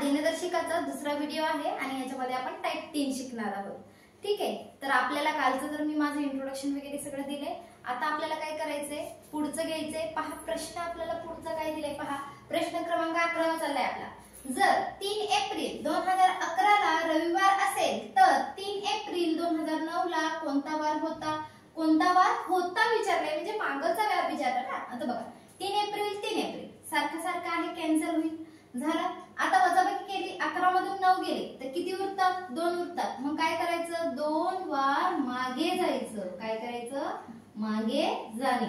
दिनदर्शिकाचा दुसरा व्हिडिओ आहे आणि याच्यामध्ये आपण टाइप 3 शिकणार आहोत. ठीक आहे, तर आपल्याला कालचं तर मी माझं इंट्रोडक्शन वगैरे सगळं दिलंय. आता आपल्याला काय करायचंय, पुढचं घ्यायचंय. पहा प्रश्न आपल्याला पुढचा काय दिलाय. पहा प्रश्न क्रमांक 11 चाललाय आपला. जर 3 एप्रिल 2011 ला रविवार असेल तर 3 एप्रिल 2009 ला कोणता वार होता? कोणता वार होता विचारलाय, म्हणजे मागचा वार विचारला ना. आता बघा 3 एप्रिल सारखं सारखं आहे, कॅन्सल होईल. झालं. आता वजाबाकी केली, 11 मधून 9 गेले तर किती उरतात? 2 उरतात. मग काय करायचं? 2 वार मागे जायचं. काय करायचं? मागे जाणे.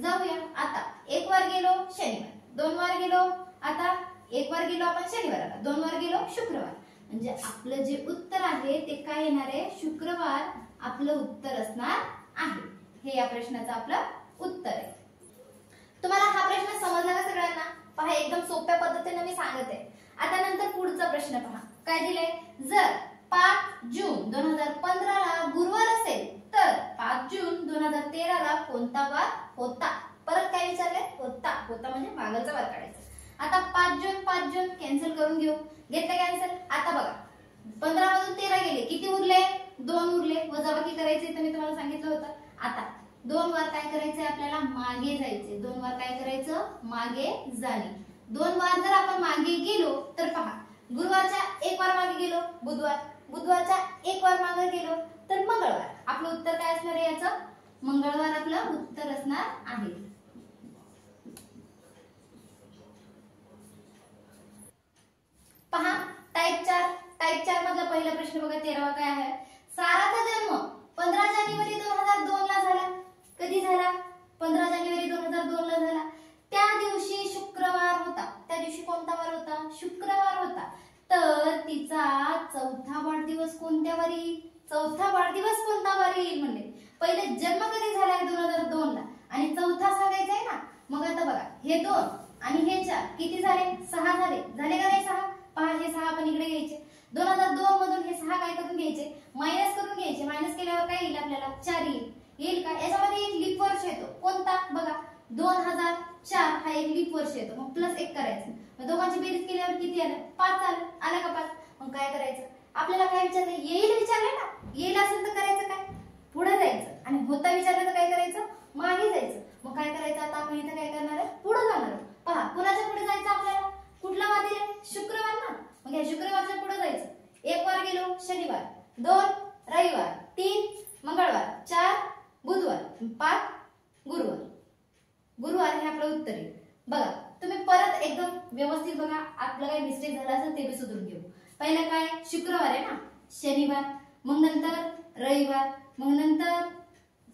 जाऊया. आता 1 वार गेलो शनिवार, 2 वार गेलो, आता 1 वार गेलो आपण शनिवाराला, 2 वार गेलो शुक्रवार. म्हणजे आपलं जे उत्तर आहे ते काय येणार आहे? शुक्रवार आपलं उत्तर असणार आहे. हे या प्रश्नाचं आपलं उत्तर आहे. तुम्हाला हा प्रश्न समजला का सगळ्यांना? पहा एकदम सोप्या पद्धतीने मी सांगत आहे. आता नंतर पुढचा प्रश्न पहा काय दिले. जर 5 जून 2015 ला गुरुवार असेल तर 5 जून 2013 ला कोणता वार होता? परत काय विचारले? होता. होता म्हणजे मागचा वार काढायचा. आता 5 जून कॅन्सल करून घेऊ. घेतलं कॅन्सल. आता बघा 15 मधून 13 गेले, किती उरले? 2 उरले. वजाबाकी करायची तर मी तुम्हाला सांगितलं होतं. आता 2 वार काय करायचंय आपल्याला? मागे जायचे. 2 वार काय करायचं? मागे जाणे. 2 वार जर आपण मागे गेलो तर पहा गुरुवारच्या 1 वार मागे गेलो बुधवार, बुधवारच्या 1 वार मागे गेलो तर मंगळवार. आपलं उत्तर काय असणार आहे याचं? मंगळवार आपलं उत्तर असणार आहे. पहा टाइप 4 मधला पहिला प्रश्न बघा 13वा काय आहे. साराचा जन्म 15 जानेवारी 2002 ला झाला. कधी झाला? 15 जानेवारी 2002 ला झाला. त्या दिवशी शुक्रवार होता. त्या दिवशी कोणता वार होता? शुक्रवार होता. तर तिचा चौथा वाढदिवस कोणत्या वारी? चौथा वाढदिवस कोणता वारी येईल म्हणले. पहिले जन्म कधी झालाय? 2002 ला आणि चौथा सांगायचा आहे ना. मग आता बघा हे 2 आणि हे 4 किती झाले? 6 झाले. झाले का नाही 6? पहा हे 6 आपण इकडे घ्यायचे. 2002 मधून हे 6 काय करून घ्यायचे? मायनस करून घ्यायचे. मायनस केल्यावर काय येईल आपल्याला? 4 येईल का? याच्यामध्ये एक लीप वर्ष येतो. कोणता? बघा 2004 हा एक लीप वर्ष येतो. मग प्लस 1 करायचं. मग दोघांची बेरीज केल्यावर किती आलं? 5 आलं. आला का 5? मग काय करायचं? आपल्याला काय विचारलं? येईल विचारलं ना. येईल असेल तर करायचं काय? पुढे जायचं. आणि होता विचारलं तर काय करायचं? मागे जायचं. मग काय करायचं? आता आपण इथे काय करणार आहे? पुढे जाणार आहोत. पहा कुणाच्या पुढे जायचं आपल्याला? कुठला वार दिला? शुक्रवार ना. मग या शुक्रवारच्या पुढे जायचं. 1 वार गेलो शनिवार, 2 रविवार, 3 मंगळवार, 4 बुधवार, 5 गुरुवार. गुरुवार हे आपलं उत्तर आहे. बघा तुम्ही परत एकदम व्यवस्थित बघा. आपलं काही मिस्टेक झाला असेल ते बी सुधारून घेऊ. पहिलं काय? शुक्रवार आहे ना. शनिवार, मग नंतर रविवार, मग नंतर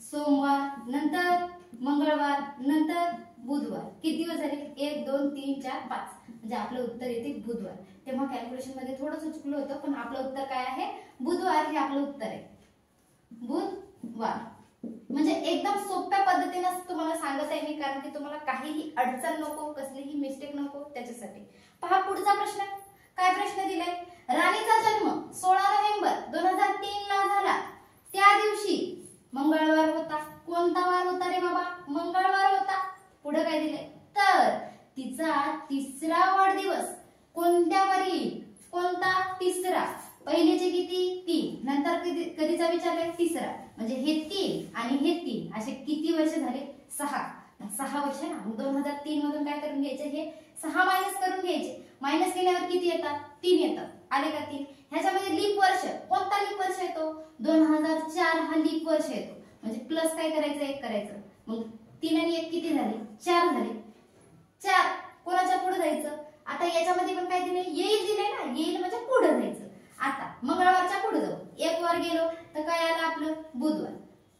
सोमवार, नंतर मंगळवार, नंतर बुधवार. किती दिवस झाले? 1 2 3 4 5. म्हणजे आपलं उत्तर येते बुधवार. तेव्हा कॅल्क्युलेशन मध्ये थोडंसं चुकलं होतं, पण आपलं उत्तर काय आहे? बुधवार हे आपलं उत्तर आहे. बुधवार. म्हणजे एकदम सोप्या पद्धतीने तुम्हाला सांगत आहे मी, कारण की तुम्हाला काहीही अडचण नको, कसलीही मिस्टेक नको त्याच्यासाठी. पहा पुढचा प्रश्न. काय प्रश्न दिलाय? राणीचा जन्म 16 नोव्हेंबर 2003 ला झाला. त्या दिवशी मंगळवार होता. कोणता वार होता रे बाबा? मंगळवार होता. पुढे काय दिलंय? तर तिचा 3रा वाढदिवस कोणत्या वारी? कोणता? 3रा. पहिलेचे किती? 3. नंतर कधीचा विचारलाय? 3रा. म्हणजे हे 3 आणि हे 3 असे किती वर्ष झाले? 6 वर्ष ना. 2003 मधून काय करून घ्यायचे? हे 6 मायनस करून घ्यायचे. मायनस केल्यावर किती येतात? 3 येतात. आले का 3? ह्याच्यामध्ये लीप वर्ष कोणता लीप वर्ष येतो? 2004 हा लीप वर्ष येतो. म्हणजे प्लस काय करायचं? 1 करायचं. मग 3 आणि 1 किती झाले? 4 झाले. 4 कोणाच्या पुढे जायचं? आता याच्यामध्ये पण काय दिले? येईल दिले ना. येईल म्हणजे पुढे जायचं. आता मंगळवारच्या पुढे जाऊ. 1 वार गेलो तर काय आलं आपलं? बुधवार.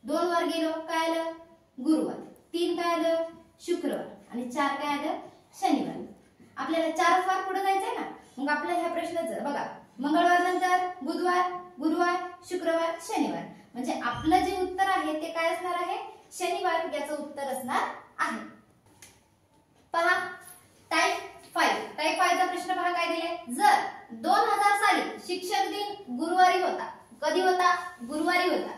2 वार गेलो काय आलं? गुरुवार. 3 काय आलं? शुक्रवार. आणि 4 काय आलं? शनिवार. आपल्याला 4 वार पुढे जायचंय ना. मग आपल्या ह्या प्रश्नाचं बघा मंगळवार नंतर बुधवार, गुरुवार, शुक्रवार, शनिवार. म्हणजे आपलं जे उत्तर आहे ते काय असणार आहे? शनिवार याचं उत्तर असणार आहे. पहा टाइप 5 चा प्रश्न पहा काय दिलाय. जर 2000 साली शिक्षक दिन गुरुवारी होता. कधी होता? गुरुवारी होता.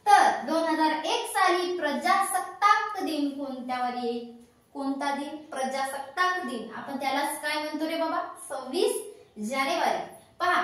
तर 2001 साली प्रजासत्ताक दिन कोणत्या वारी येईल? कोणता दिन? प्रजासत्ताक दिन. आपण त्यालाच काय म्हणतो रे बाबा? 26 जानेवारी. पहा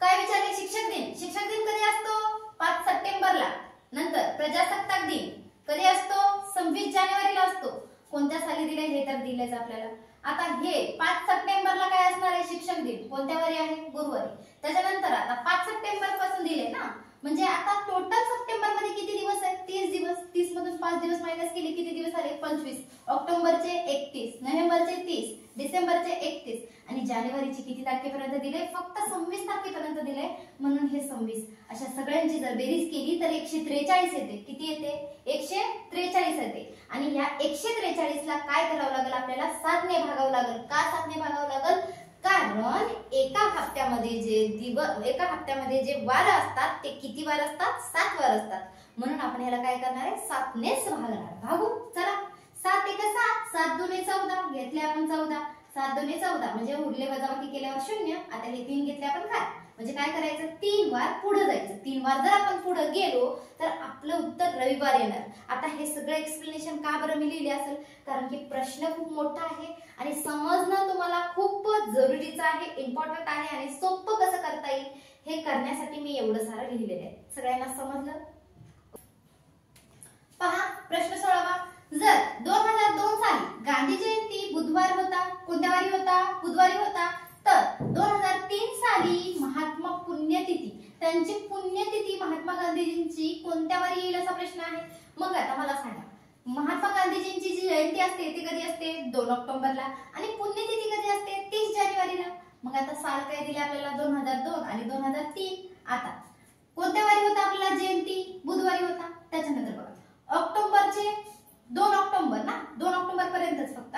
काय विचारले, शिक्षक दिन. शिक्षक दिन कधी असतो? 5 सप्टेंबरला. नंतर प्रजासत्ताक दिन कधी असतो? 26 जानेवारीला असतो. कोणत्या साली दिले हे तर दिलेच आपल्याला. आता हे 5 सप्टेंबरला काय असणार आहे? शिक्षक दिन. कोणत्या वारी आहे? गुरुवारी. त्याच्यानंतर आता 5 सप्टेंबर पासून दिले ना, म्हणजे आता टोटल सप्टेंबर मध्ये किती दिवस आहेत? 30 दिवस. 30 मधून 5 दिवस मायनस केले किती दिवस आले? 25. ऑक्टोबरचे 31, नोव्हेंबरचे 30, डिसेंबरचे 31 आणि जानेवारीचे किती तारखेपर्यंत दिले? फक्त 26 तारखेपर्यंत दिले, म्हणून हे 26. अशा सगळ्यांची जर बेरीज केली तर 143 येते. किती येते? 143 येते. आणि या 143 ला काय करावं लागेल आपल्याला? 7 ने भागावं लागेल. का 7 ने भागावं लागेल? कारण एका हप्त्यामध्ये जे वार असतात ते किती वार असतात? 7 वार असतात. म्हणून आपण ह्याला काय करणार आहे? 7 नेच भागणार. भागू. चला 7 1 7, 7 2 14, घेतले आपण 14, 7 2 14 म्हणजे उरले वजाबाकी केल्यावर 0. आता हे 3 घेतले आपण काय? म्हणजे काय करायचं? 3 वार पुढे जायचं. 3 वार जर आपण पुढे गेलो तर आपलं उत्तर रविवार येणार. आता हे सगळं एक्सप्लेनेशन का बरं मी लिहिले असेल? कारण की प्रश्न खूप मोठा आहे आणि समजणं तुम्हाला खूप जरुरीचं आहे, इम्पॉर्टंट आहे आणि सोपं कसं करता येईल हे करण्यासाठी मी एवढं सारं लिहिलेलं आहे. सगळ्यांना समजलं? पहा प्रश्न 16वा. जर 2002 साली गांधी जयंती बुधवार होता, कोणत्या वारी होता? बुधवारी होता. तर 2003 साली महात्मा पुण्यतिथी, त्यांची पुण्यतिथी महात्मा गांधीजींची कोणत्या वारी येईल असा प्रश्न आहे. मग आता मला सांगा, महात्मा गांधीजींची जी जयंती असते ती कधी असते? 2 ऑक्टोबरला आणि पुण्यतिथी कधी असते? 30 जानेवारीला. मग आता साल काय दिले आपल्याला? 2002 आणि 2003. आता कोणत्या वारी होता आपल्याला जयंती? बुधवारी होता. त्याच्यानंतर बघा ऑक्टोबरचे 2 ऑक्टोबर ना, 2 ऑक्टोबर पर्यंतच फक्त.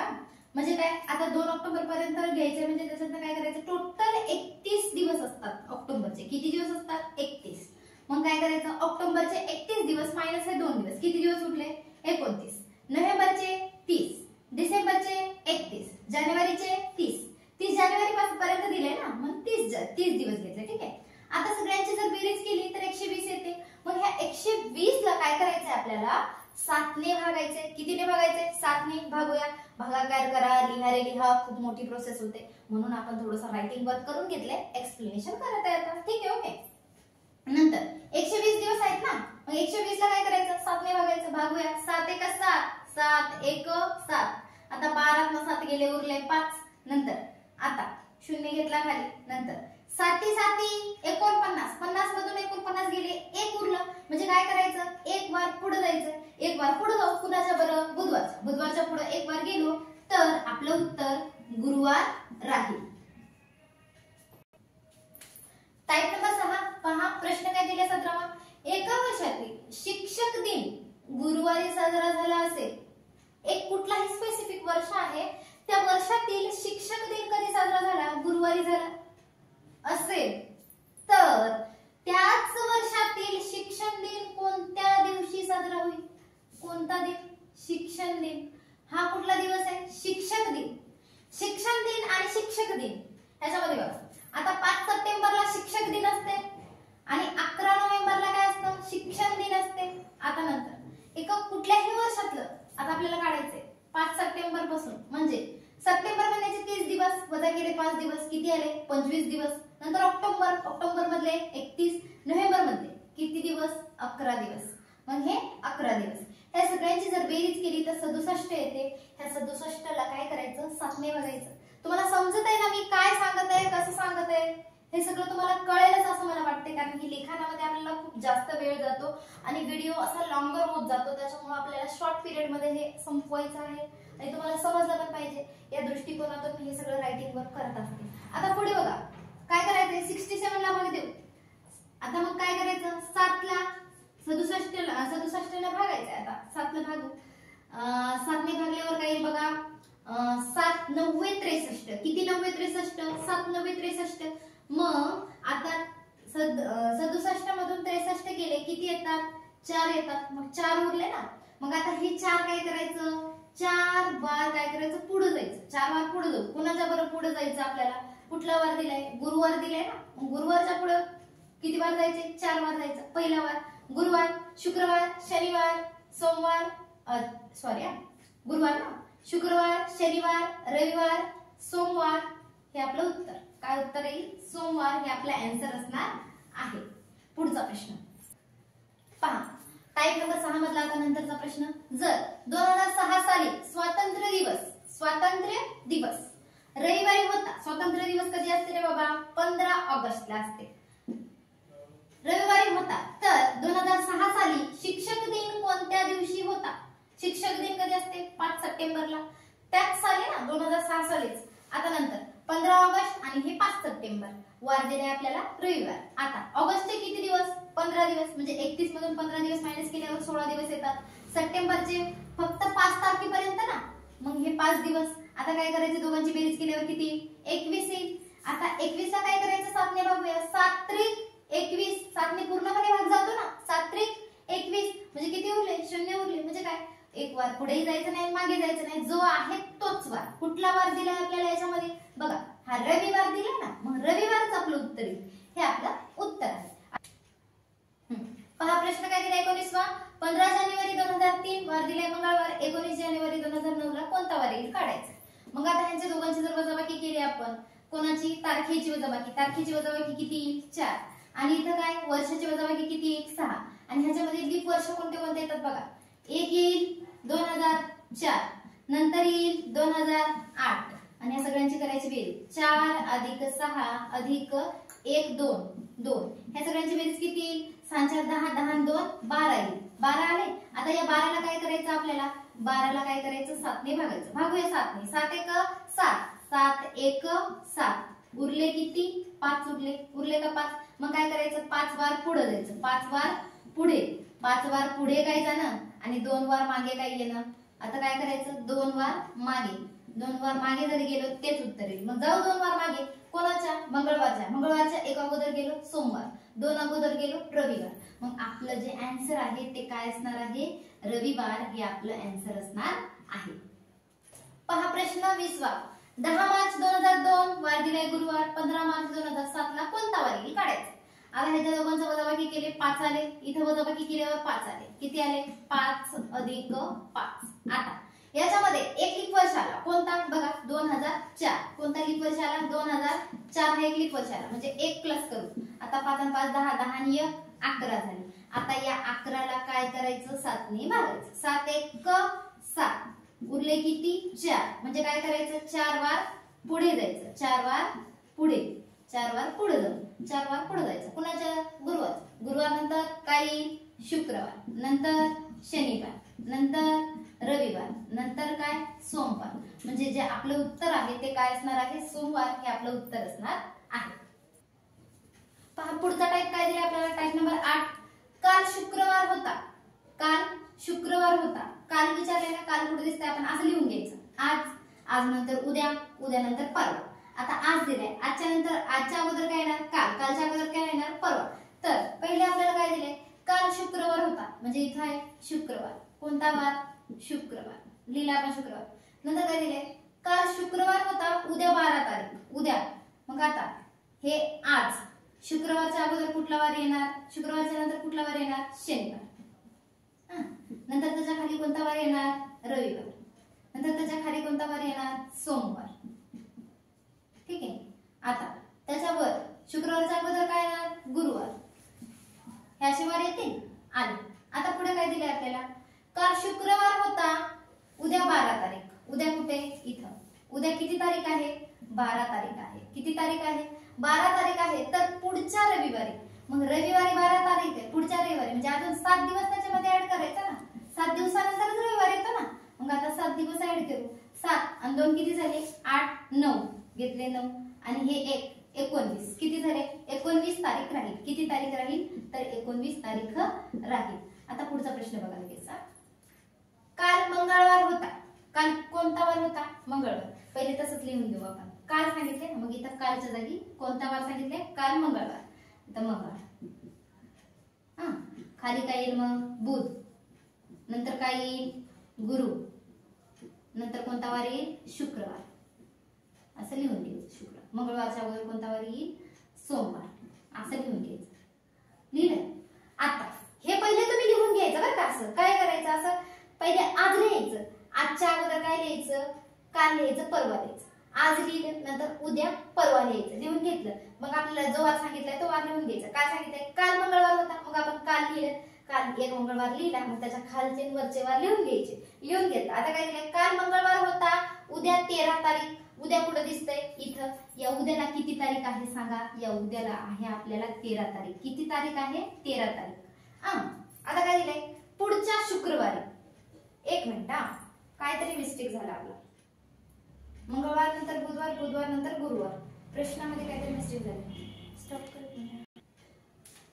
म्हणजे काय? आता 2 ऑक्टोबर पर्यंत घ्यायचे म्हणजे त्याच्यात काय करायचं? टोटल 31 दिवस असतात ऑक्टोबरचे. किती दिवस असतात? 31. मग काय करायचं? ऑक्टोबरचे 31 दिवस मायनस हे 2 दिवस, किती दिवस उरले? 29. नोव्हेंबरचे 30, डिसेंबरचे 31, जानेवारीचे 30. 30 जानेवारी पर्यंत दिले ना, मग 30 दिवस घेतले. ठीक आहे. आता सगळ्यांची जर बेरीज केली तर 120 येते. मग ह्या 120 ला काय करायचंय आपल्याला? 7 ने भागायचे. कितीने भागायचे? 7 ने. भागूया. भागाकार करा, लिहा रे लिहा, खूप मोठी प्रोसेस होते, म्हणून आपण थोडंसं रायटिंग वर्क करून घेतलंय, एक्सप्लेनेशन करत आहे आता. ठीक आहे. ओके. नंतर 120 दिवस आहेत ना, मग 120 ला काय करायचं? 7 ने भागायचं. भागूया. 7 1 7, 7 1 7. आता 12 न 7 गेले, उरले 5. नंतर आता 0 घेतला खाली. नंतर 7 7 49, 50 मधून 49 गेले, 1 उरलं. म्हणजे काय करायचं? 1 वार पुढे जायचं. 1 वार पुढे जाऊ. कुणाच्या बरं? बुधवारच्या. बुधवारच्या पुढे 1 वार गेलो तर आपलं उत्तर गुरुवार राहील. Type number 6. पहा प्रश्न काय दिले 17वा. एका वर्षातील शिक्षक दिन गुरुवारी साजरा झाला असेल. एक कुठलाही स्पेसिफिक वर्ष आहे, त्या वर्षातील शिक्षक दिन कधी साजरा झाला? गुरुवारी झाला असेल तर त्याच वर्षातील शिक्षण दिन कोणत्या दिवशी साजरा होईल? कोणता दिन? शिक्षण दिन. हा कुठला दिवस आहे? शिक्षक दिन. शिक्षण दिन आणि शिक्षक दिन ह्याच्यामध्ये बघा, आता 5 सप्टेंबरला शिक्षक दिन असते आणि 11 नोव्हेंबरला काय असतं? शिक्षण दिन असते. आता नंतर एका कुठल्याही वर्षातलं आता आपल्याला काढायचंय 5 सप्टेंबर पासून, म्हणजे सप्टेंबर महिन्याचे 30 दिवस वजा केले 5 दिवस, किती आले? 25 दिवस. नंतर ऑक्टोबर मधले 31, नोव्हेंबर मधले किती दिवस? 11 दिवस. मग हे 11 दिवस. ह्या सगळ्यांची जर बेरीज केली तर 67 येते. ह्या 67 ला काय करायचं? 7 ने भागायचं. तुम्हाला समजत आहे ना मी काय सांगत आहे, कसं सांगत आहे? हे सगळं तुम्हाला कळेलच असं मला वाटते, कारण की लिखाणामध्ये आपल्याला खूप जास्त वेळ जातो आणि व्हिडिओ असा लॉंगर होत जातो. त्याच्यामुळे आपल्याला शॉर्ट पिरियड मध्ये हे संपवायचं आहे आणि तुम्हाला समजलं पण पाहिजे, या दृष्टिकोनातून मी हे सगळं रायटिंग वर्क करत असते. आता पुढे बघा काय करायचंय? 67 ला भाग देऊ. आता मग काय करायचं? 7 ला 67 ला भागायचं. आता 7 ला भागू. 7 ने भागल्यावर काय येईल बघा? 7 9 63. किती 9 63? 7 9 63. मग आता 67 मधून 63 गेले, किती येतात? 4 येतात. मग 4 उरले ना. मग आता हे 4 काय करायचं? 4 वार काय करायचं? पुढे जायचं. 4 वार पुढे जाऊ. कुणाच्या बरोबर पुढे जायचं आपल्याला? कुठला वार दिलाय? गुरुवार दिलाय ना. मग गुरुवारच्या पुढे किती वार जायचे? 4 वार जायचं. पहिला वार गुरुवार, शुक्रवार, शनिवार, सोमवार, गुरुवार ना, शुक्रवार, शनिवार, रविवार, सोमवार, हे आपलं उत्तर. काय उत्तर येईल? सोमवार हे आपला आन्सर असणार आहे. पुढचा प्रश्न पहा, टाईप नंबर 6 मधला आता नंतरचा प्रश्न. जर 2006 साली स्वातंत्र्य दिवस रविवारी होता, स्वातंत्र्य दिवस कधी असते रे बाबा? 15 ऑगस्टला असते, रविवारी होता. तर 2006 साली शिक्षक दिन कोणत्या दिवशी होता? शिक्षक दिन कधी असते? 5 सप्टेंबरला. त्याच साली ना 2006 सालीच. आता नंतर 15 ऑगस्ट आणि हे 5 सप्टेंबर वार दिले आपल्याला रविवार. आता ऑगस्टचे किती दिवस? 15 दिवस, म्हणजे 31 मधून 15 दिवस मायनस केल्यावर 16 दिवस येतात. सप्टेंबरचे फक्त 5 तारखेपर्यंत ना, मग हे 5 दिवस. आता काय करायचे? दोघांची बेरीज केल्यावर किती? 21 येईल. आता 21 ला काय करायचं? 7 ने भागूया. 7 त्रिक 21, 7 ने पूर्णपणे भाग जातो ना, 7 त्रिक 21 म्हणजे किती उरले? 0 उरले. म्हणजे काय? एक वार पुढेही जायचं नाही, मागे जायचं नाही, जो आहे तोच वार. कुठला वार दिलाय आपल्याला याच्यामध्ये? बघा, हा रविवार दिला ना, मग रविवारच आपलं उत्तर येईल. हे आपलं उत्तर आहे. पहा प्रश्न काय दिलाय 19वा. 15 जानेवारी 2003 वार दिलाय मंगळवार. 19 जानेवारी 2009 ला कोणता वार येईल काढायचं. मग आता ह्यांच्या दोघांची जर वजाबाकी केली आपण, कोणाची? तारखेची वजाबाकी. तारखेची वजाबाकी किती येईल? 4. आणि इथं काय? वर्षाची वजाबाकी किती येईल? 6. आणि ह्याच्यामध्ये लीप वर्ष कोणते कोणते येतात बघा. एक येईल 2004, नंतर येईल 2008 आणि या सगळ्यांची करायची बेरीज. 4 अधिक 6 अधिक 1 2 2. ह्या सगळ्यांची बेरीज किती येईल? 6 4 10, 10 आणि 2 12 येईल. 12 आले. आता या 12 ला काय करायचं आपल्याला? 12 ला काय करायचं? 7 ने भागायचं. भागूया 7 ने. 7 1 7, 7 1 7. उरले किती? 5 उरले. उरले का 5? मग काय करायचं? 5 वार पुढे जायचं. 5 वार पुढे. 5 वार पुढे काय जाणं आणि 2 वार मागे काय येणं. आता काय करायचं? 2 वार मागे. 2 वार मागे जरी गेलो तेच उत्तर येईल. मग जाऊ 2 वार मागे. कोणाच्या? मंगळवारच्या. मंगळवारच्या 1 अगोदर गेलो सोमवार, 2 अगोदर गेलो रविवार. मग आपलं जे आन्सर आहे ते काय असणार आहे? रविवार हे आपलं आन्सर असणार आहे. पहा प्रश्न 20वा. 10 मार्च 2002 वार दिलाय गुरुवार. 15 मार्च 2007 ला कोणता वार येईल काढायचं. आता ह्याच्या दोघांचं वजाबाकी केले 5 आले. इथे वजाबाकी केल्यावर 5 आले. किती आले? 5 अधिक 5. आता याच्यामध्ये एक लीप वर्ष आला. कोणता? बघा 2004. कोणता लीप वर्ष आला? 2004 हा एक लीप वर्ष आला. म्हणजे 1 प्लस करू. आता 5 आणि 5 10, 10 आणि 1 11 झाली. आता या 11 ला काय करायचं? 7 ने भागायचं. 7 1 7. उरले किती? 4. म्हणजे काय करायचं? 4 वार पुढे जायचं. 4 वार पुढे. 4 वार पुढे जाऊ. 4 वार पुढे जायचं. कुणाच्या? गुरुवार. गुरुवार नंतर काय येईल? शुक्रवार, नंतर शनिवार, नंतर रविवार, नंतर काय? सोमवार. म्हणजे जे आपलं उत्तर आहे ते काय असणार आहे? सोमवार हे आपलं उत्तर असणार आहे. पहा पुढचा टाईप काय दिला आपल्याला? Type number 8. काल शुक्रवार होता. काल शुक्रवार होता. काल विचारलेला काल कुठे दिसतंय? आपण असं लिहून घ्यायचं. आज, आज नंतर उद्या, उद्या नंतर परवा. आता आज दिलाय. आजच्या नंतर आजच्या अगोदर काय येणार? काल. कालच्या अगोदर काय येणार? परवा. तर पहिले आपल्याला काय दिलंय? काल शुक्रवार होता. म्हणजे इथं आहे शुक्रवार. कोणता वार? शुक्रवार. लिहिला आपण शुक्रवार. नंतर काय दिलंय? काल शुक्रवार होता. उद्या 12 तारीख. उद्या. मग आता हे आज. शुक्रवारच्या अगोदर कुठला वार येणार? शुक्रवारच्या नंतर कुठला वार येणार? शनिवार. नंतर त्याच्या खाली कोणता वार येणार? रविवार. नंतर त्याच्या खाली कोणता वार येणार? सोमवार. ठीक आहे. आता त्याच्यावर शुक्रवारच्या अगोदर काय येणार? गुरुवार. ह्याचे वार येतील आले. आता पुढे काय दिले आपल्याला? काल शुक्रवार होता. उद्या 12 तारीख. उद्या कुठे? इथं. उद्या किती तारीख आहे? 12 तारीख आहे. किती तारीख आहे? 12 तारीख आहे. तर पुढच्या रविवारी. मग रविवारी 12 तारीख आहे. पुढच्या रविवारी म्हणजे अजून 7 दिवस त्याच्यामध्ये ऍड करायचा ना. 7 दिवसानंतरच रविवार येतो ना. मग आता 7 दिवस ऍड करू. 7 आणि 2 किती झाले? 8 9 घेतले 9 आणि हे 1 19. किती झाले? 19 तारीख राहील. किती तारीख राहील? तर 19 तारीख राहील. आता पुढचा प्रश्न बघा लगेच. काल मंगळवार होता. काल कोणता वार होता? मंगळवार. पहिले तसंच लिहून घेऊ आपण. काल सांगितले, मग इथं कालच्या जागी कोणता वार सांगितले? काल मंगळवार. इथं मंगळवार. खाली काय येईल मग? बुध. नंतर काय येईल? गुरु. नंतर कोणता वार येईल? शुक्रवार. असं लिहून घ्यायचं. शुक्रवार. मंगळवारच्या अगोदर कोणता वार येईल? सोमवार. असं लिहून घ्यायचं. लिहिलं. आता हे पहिले तुम्ही लिहून घ्यायचं बरं का. असं काय करायचं? असं पहिले आज लिहायचं. आजच्या अगोदर काय लिहायचं? काल लिहायचं, परवा लिहायचं. आज लिहिलं, नंतर उद्या परवा लिहायचं, लिहून घेतलं. मग आपल्याला जो वार सांगितलाय तो वार लिहून घ्यायचा. काय सांगितलंय? काल मंगळवार होता, मग आपण काल लिहिलं, काल एक मंगळवार लिहिला, मग त्याच्या खालचे वरचे वार लिहून घ्यायचे, लिहून घेतलं. आता काय दिलंय? काल मंगळवार होता, उद्या 13 तारीख. उद्या कुठं दिसतंय? इथं. या उद्याला किती तारीख आहे सांगा? या उद्याला आहे आपल्याला 13 तारीख. किती तारीख आहे? 13 तारीख. आता काय दिलंय? पुढच्या शुक्रवारी. एक मिनिट काहीतरी मिस्टेक झाला आपला. मंगळवार नंतर बुधवार, बुधवार नंतर गुरुवार. प्रश्नामध्ये काहीतरी मिस्टेक झाली. स्टॉप कर.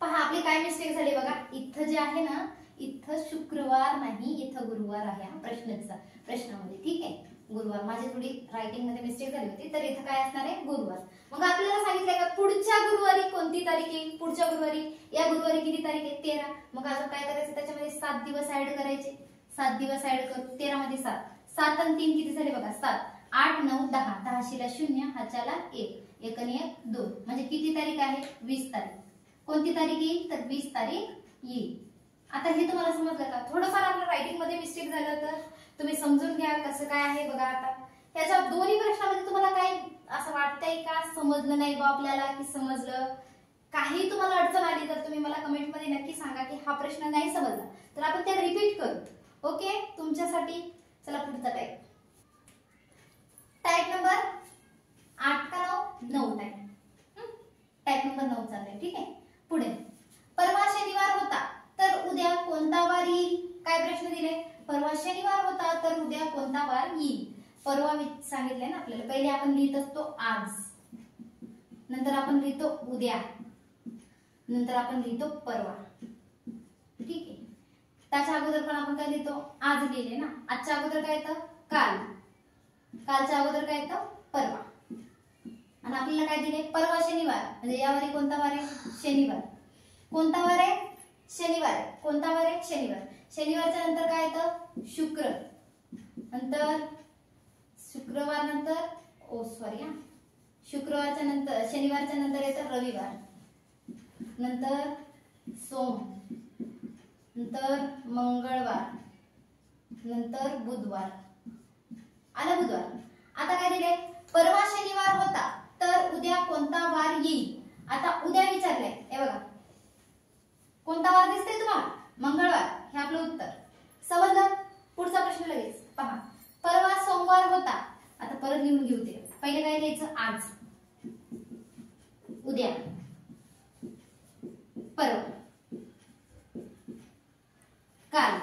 पहा आपली काय मिस्टेक झाली बघा. इथं जे आहे ना, इथं शुक्रवार नाही, इथं गुरुवार आहे. प्रश्नामध्ये ठीक आहे, गुरुवार. माझी थोडी रायटिंग मध्ये मिस्टेक झाली होती, तर इथं काय असणार आहे? गुरुवार. मग आपल्याला सांगितलंय का पुढच्या गुरुवारी कोणती तारीख आहे? पुढच्या गुरुवारी, या गुरुवारी किती तारीख आहे? 13. मग अजून काय करायचं? त्याच्यामध्ये 7 दिवस ऍड करायचे. 7 दिवस ऍड करू. 13 मध्ये 7, 7 आणि 3 किती झाले बघा? 7, 8, 9, 10. 10 शीला 0, हाच्याला 1, 1 आणि 1 2. म्हणजे किती तारीख आहे? 20 तारीख. कोणती तारीख येईल? तर 20 तारीख येईल. आता हे तुम्हाला समजलं का? थोडंफार आपलं रायटिंग मध्ये मिस्टेक झालं तर तुम्ही समजून घ्या कसं काय आहे बघा. आता ह्याच्या दोन्ही प्रश्नामध्ये तुम्हाला काय असं वाटतंय का समजलं नाही बा आपल्याला की समजलं? काही तुम्हाला अडचण आली तर तुम्ही मला कमेंट मध्ये नक्की सांगा की हा प्रश्न नाही समजला, तर आपण ते रिपीट करू. ओके, तुमच्यासाठी. चला पुढचा टाईप. टाईप नंबर 8 का 9? टाईप टाईप नंबर 9 चाललाय. ठीक आहे, पुढे. परवा शनिवार होता तर उद्या कोणता वार येईल? काय प्रश्न दिले? परवा शनिवार होता तर उद्या कोणता वार येईल? परवा सांगितलंय ना आपल्याला. पहिले आपण लिहित असतो आज, नंतर आपण लिहितो उद्या, नंतर आपण लिहितो परवा. ठीक आहे, त्याच्या अगोदर पण आपण काय लिहितो? आज लिहिले ना. आजच्या अगोदर काय येतं? काल. कालच्या अगोदर काय येतं? परवा. आणि आपल्याला काय दिले? परवा शनिवार, म्हणजे यावारी कोणता वार आहे? शनिवार. कोणता वार आहे? शनिवार. कोणता वार आहे? शनिवार. शनिवारच्या नंतर काय येतं? शुक्र. नंतर शुक्रवार नंतर शुक्रवारच्या नंतर शनिवारच्या नंतर येतं रविवार, नंतर सोम, नंतर मंगळवार, नंतर बुधवार. आला बुधवार. आता काय दिले? परवा शनिवार होता तर उद्या कोणता वार येईल? आता उद्या विचारलंय, हे बघा कोणता वार दिसतोय तुम्हाला? मंगळवार. हे आपलं उत्तर. समजलं? पुढचा प्रश्न लगेच पहा. परवा सोमवार होता. आता परत लिहून घेऊ ते. पहिले काय लिहायचं? आज, उद्या, परवा, काल,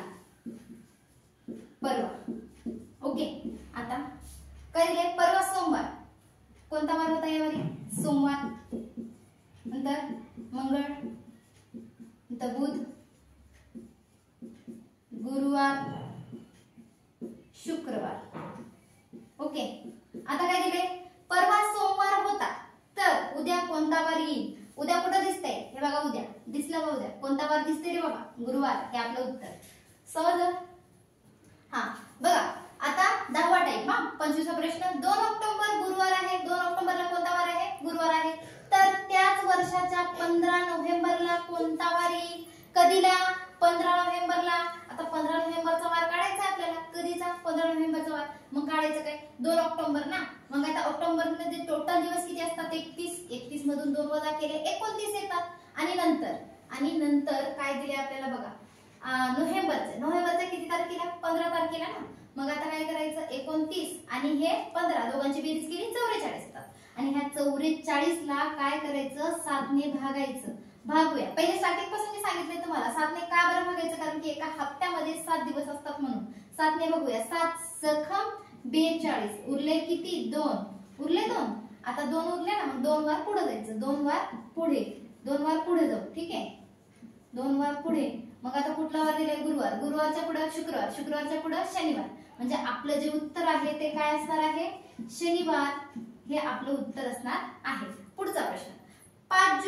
परवा. ओके, आता काय दिले? परवा सोमवार. कोणता वार होता यावारी? सोमवार. नंतर मंगळ, नंतर बुध, गुरुवार, शुक्रवार. ओके, आता काय दिले? परवा सोमवार होता तर उद्या कोणता वार येईल? उद्या कुठं दिसतंय? हे बघा, उद्या दिसलं का? उद्या कोणता वार दिसतंय रे बाबा? गुरुवार. हे आपलं उत्तर. समजलं? हा बघा, आता 10वा टाईप. 25वा प्रश्न. 2 ऑक्टोबर गुरुवार आहे. 2 ऑक्टोबरला कोणता वार आहे? गुरुवार आहे. तर त्याच वर्षाच्या 15 नोव्हेंबरला कोणता वार येईल? कधीला? 15 नोव्हेंबरला. आता 15 नोव्हेंबरचा वार काढायचा आपल्याला. कधीचा? 15 नोव्हेंबरचा वार. मग काढायचं काय? 2 ऑक्टोबर ना. मग आता ऑक्टोबर मध्ये टोटल दिवस किती असतात? 31. 31 मधून 2 वजा केले 29 येतात. आणि नंतर काय दिले आपल्याला बघा? नोव्हेंबरचे किती तारखेला? 15 तारखेला ना. मग आता काय करायचं? 29 आणि हे 15, दोघांची बेरीज केली 44 येतात. आणि ह्या 44 ला काय करायचं? 7 ने भागायचं. भागूया. पहिले स्टार्टिंग पासून मी सांगितले तुम्हाला 7 ने का बरं भागायचं? कारण की एका हप्त्यामध्ये 7 दिवस असतात म्हणून. 7 ने बघूया. 7 सखम 42. उरले किती? 2. उरले 2. आता 2 उरले ना. मग 2 वार पुढे जायचं. 2 वार पुढे. 2 वार पुढे जाऊ. ठीक आहे, 2 वार पुढे. मग आता कुठला वार दिलाय? गुरुवार. गुरुवारच्या पुढे शुक्रवार. शुक्रवारच्या पुढे शनिवार. म्हणजे आपलं जे उत्तर आहे ते काय असणार आहे? शनिवार. हे आपलं उत्तर असणार आहे. पुढचा प्रश्न. 5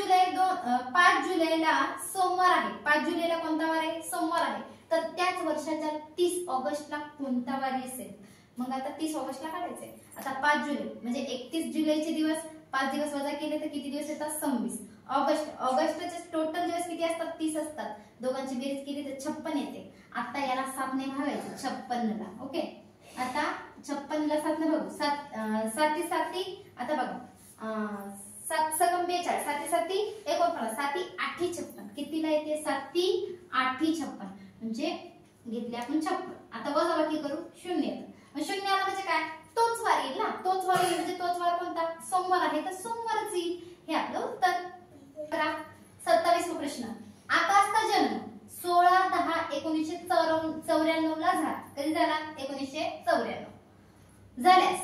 जुलैला सोमवार आहे. 5 जुलैला कोणता वार आहे? सोमवार आहे. तर त्याच वर्षाच्या 30 ऑगस्टला कोणता वार असेल? मग आता 30 ऑगस्टला काढायचंय. आता 5 जुलै म्हणजे 31 जुलैचे दिवस 5 दिवस वजा केले तर किती दिवस येतात? 26. ऑगस्टचे टोटल दिवस किती असतात? 30 असतात. दोघांची बेरीज केली तर 56 येते. आता याला 7 ने भागायचं 56 ला. ओके, आता 56 ला 7 न बघू. 7 साती आता बघा 7 सकम 42, 7 साती 49, 7 8 56. कितीला येते? 7 8 56 म्हणजे घेतले आपण 56. आता वजाबाकी करू. 0 येतं. मग 0 आला म्हणजे काय? तोच वार येईल ना. तोच वार येईल म्हणजे तोच वार कोणता? सोमवार आहे तर सोमवारच येईल. हे आपलं उत्तर. 27वा प्रश्न. आकाशचा जन्म 16/10/1994 ला झाला. कधी झाला? 1994 झाल्यास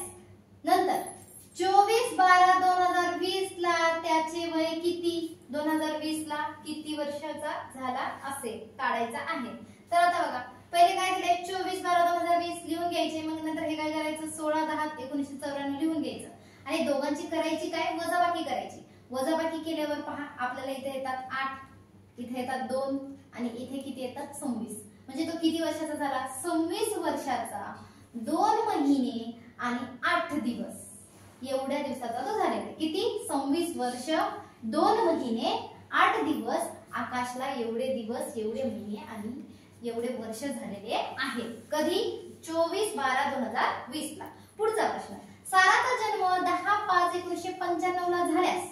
नंतर 24/12/2020 ला त्याचे वय किती? 2020 ला किती वर्षाचा झाला असेल काढायचा आहे. तर आता बघा पहिले काय दिले? 24/12/2020 लिहून घ्यायचे. मग नंतर हे काय करायचं? 16/10/1994 लिहून घ्यायचं आणि दोघांची करायची काय? वजाबाकी करायची. वजाबाकी केल्यावर पहा आपल्याला इथे येतात 8, इथे येतात 2 आणि इथे किती येतात? 26. म्हणजे तो किती वर्षाचा झाला? 26 वर्षाचा 2 महिने आणि 8 दिवस एवढ्या दिवसाचा तो झालेला आहे. किती? 26 वर्ष 2 महिने 8 दिवस. आकाशला एवढे दिवस, एवढे महिने आणि एवढे वर्ष झालेले आहेत. कधी? 24/12/2020 ला. पुढचा प्रश्न. साराचा जन्म 10/5/1995 ला झाल्यास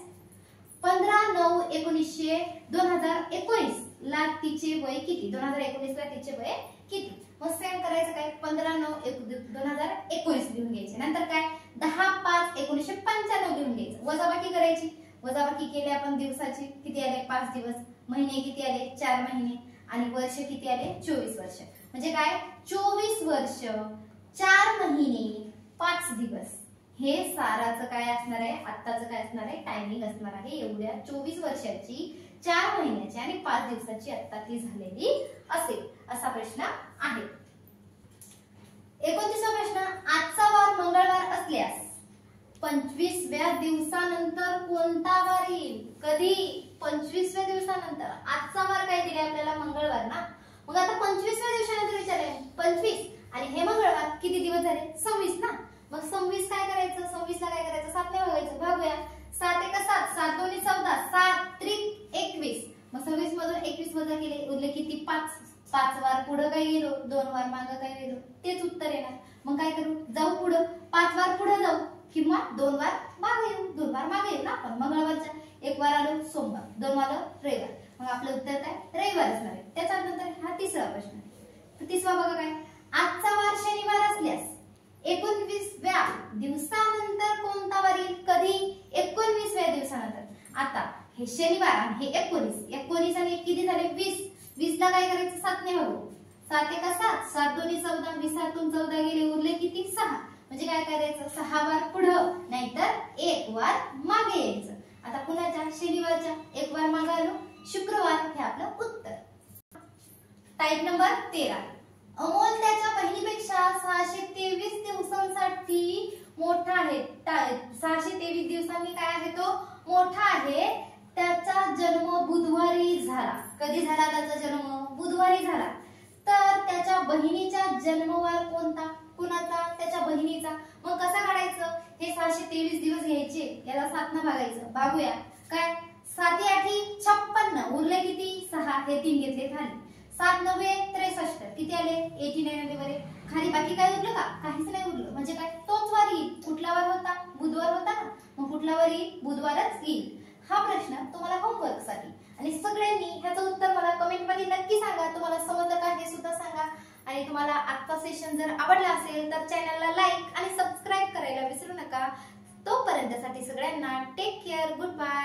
15/9/2019 ला तिचे वय किती? 2019 ला तिचे वय किती? मग सेम करायचं काय? 15/9/2019 लिहून घ्यायचे. नंतर काय? 10/5/1995 लिहून घ्यायचं. वजाबाकी करायची. वजाबाकी केली आपण दिवसाची. किती आले? 5 दिवस. महिने किती आले? 4 महिने. आणि वर्ष किती आले? 24 वर्ष. म्हणजे काय? 24 वर्ष 4 महिने 5 दिवस. हे साराचं काय असणार आहे? आत्ताचं काय असणार आहे? टायमिंग असणार आहे. एवढ्या 24 वर्षाची 4 महिन्याची आणि 5 दिवसाची आत्ता ती झालेली असेल असा प्रश्न आहे. 29वा प्रश्न. आजचा वार मंगळवार असल्यास 25व्या दिवसानंतर कोणता वार येईल? कधी? 25व्या दिवसानंतर. आजचा वार काय दिले आपल्याला? मंगळवार ना. मग आता 25व्या दिवसानंतर विचारले 25 आणि हे मंगळवार किती दिवस झाले? 26 ना. मग 26 काय करायचं? 26 ला काय करायचं? 7 ने भागायचं. भागूया. 7 × 7, 7 2 14, 7 3 21. मग 26 मधून 21 वजा केले उरले किती? 5. 5 वार पुढे काय गेलो? 2 वार मागे काय गेलो? तेच उत्तर येणार. मग काय करू? जाऊ पुढे. 5 वार पुढे जाऊ किंवा 2 वार मागे येऊ. 2 वार मागे येऊ ना आपण. मंगळवारच्या 1 वार आलो सोमवार, 2 आलं रविवार. मग आपलं उत्तर काय? रविवार असणार आहे. त्याच्यानंतर हा तिसरा प्रश्न. तर तिसरा बघा काय? आजचा वार शनिवार असल्यास 19व्या दिवसानंतर कोणता वार येईल? कधी? 19व्या दिवसानंतर. आता हे शनिवार आणि हे 19 आणि 1 किती झाले? 20. 20 ला काय करायचं? 7 ने भागू. 7 × 7, 7 2 14, 20 हातून 14 गेले उरले किती? 6. म्हणजे काय करायचं? 6 वार पुढं नाहीतर 1 वार मागे यायचं. आता पुन्हाच्या शनिवारच्या 1 वार मागे आलो शुक्रवार. हे आपलं उत्तर. Type number 13. अमोल त्याच्या बहिणीपेक्षा 623 दिवसांसाठी मोठा आहे. 623 दिवसांनी काय आहे? तो मोठा आहे. त्याचा जन्म बुधवारी झाला. कधी झाला त्याचा जन्म? बुधवारी झाला. तर त्याच्या बहिणीचा जन्मवार कोणता? कुणाचा? त्याच्या बहिणीचा. मग कसा काढायचं? हे 623 दिवस घ्यायचे. याला 7 ने भागायचं. भागूया. काय? 7 8 56 उरले किती? 6. हे 3 घेतले खाली. 7 9 63 किती आले? 89 आले बरे. खाली बाकी काय उरलं का? काहीच नाही उरलं. म्हणजे काय? तोच वार येईल. कुठला वार होता? बुधवार होता ना. मग कुठला वार येईल? बुधवारच येईल. हा प्रश्न तुम्हाला होमवर्क साठी. आणि सगळ्यांनी ह्याचं उत्तर मला कमेंट मध्ये नक्की सांगा. तुम्हाला समजलं का हे सुद्धा सांगा. आणि तुम्हाला आजचा सेशन जर आवडला असेल तर चॅनलला लाईक आणि सबस्क्राईब करायला विसरू नका. तोपर्यंतसाठी सगळ्यांना टेक केअर. Good bye.